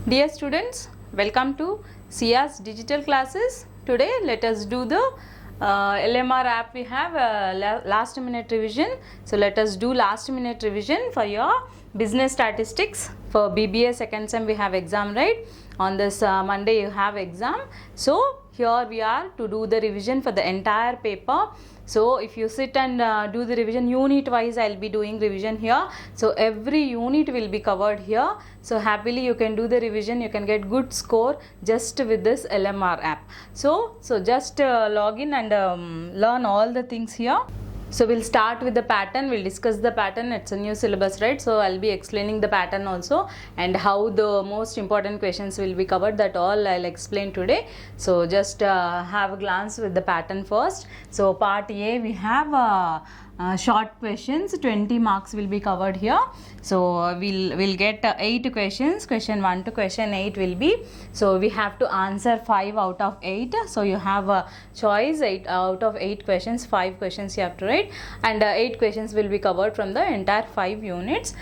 Dear students, welcome to Sia's digital classes. Today let us do the LMR app. We have last minute revision. So let us do last minute revision for your business statistics. For BBA second sem we have exam, right? On this Monday you have exam. So here we are to do the revision for the entire paper. So if you sit and do the revision unit wise, I'll be doing revision here. So every unit will be covered here. So happily you can do the revision, you can get good score just with this LMR app. So just log in and learn all the things here. So we'll start with the pattern, we'll discuss the pattern. It's a new syllabus, right? So I'll be explaining the pattern also and how the most important questions will be covered. That all I'll explain today. So just have a glance with the pattern first. So part A, we have short questions, 20 marks will be covered here. So we'll get 8 questions. Question 1 to question 8 will be, so we have to answer 5 out of 8. So you have a choice, 8 out of 8 questions, 5 questions you have to write, and 8 questions will be covered from the entire 5 units.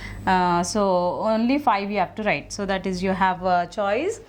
So only 5 you have to write. So that is, you have a choice,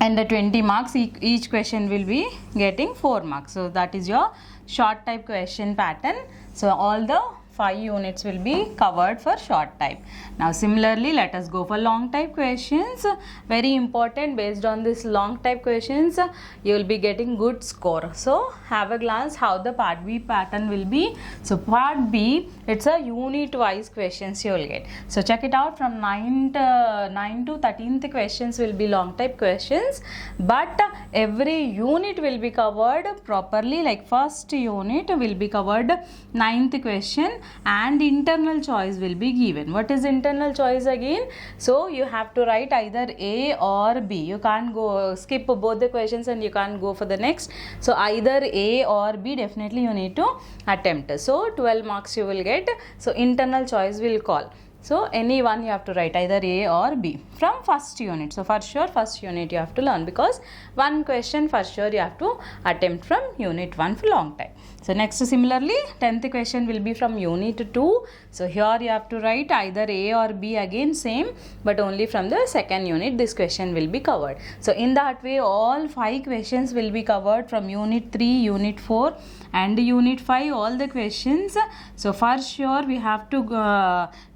and the 20 marks, each question will be getting 4 marks. So that is your short type question pattern. So all the 5 units will be covered for short type. Now similarly, let us go for long type questions. Very important, based on this long type questions you will be getting good score. So have a glance how the part B pattern will be. So part B, it's a unit wise questions you will get. So check it out, from 9 to 13th questions will be long type questions, but every unit will be covered properly. Like first unit will be covered 9th question, and internal choice will be given. What is internal choice again? So you have to write either A or B. You can't go skip both the questions and you can't go for the next. So either A or B, definitely you need to attempt. So 12 marks you will get. So internal choice will call. So any one you have to write, either A or B from first unit. So for sure first unit you have to learn, because one question for sure you have to attempt from unit 1 for long time. So next, similarly 10th question will be from unit 2. So here you have to write either A or B, again same, but only from the second unit this question will be covered. So in that way all 5 questions will be covered from unit 3, unit 4 and unit 5, all the questions. So for sure we have to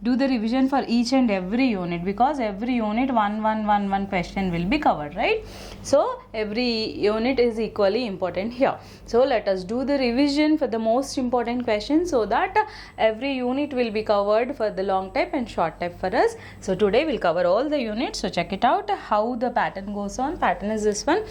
do the revision for each and every unit, because every unit one question will be covered, right? So every unit is equally important here. So let us do the revision for the most important questions, so that every unit will be covered for the long type and short type for us. So today we'll cover all the units. So check it out how the pattern goes on. Pattern is this one.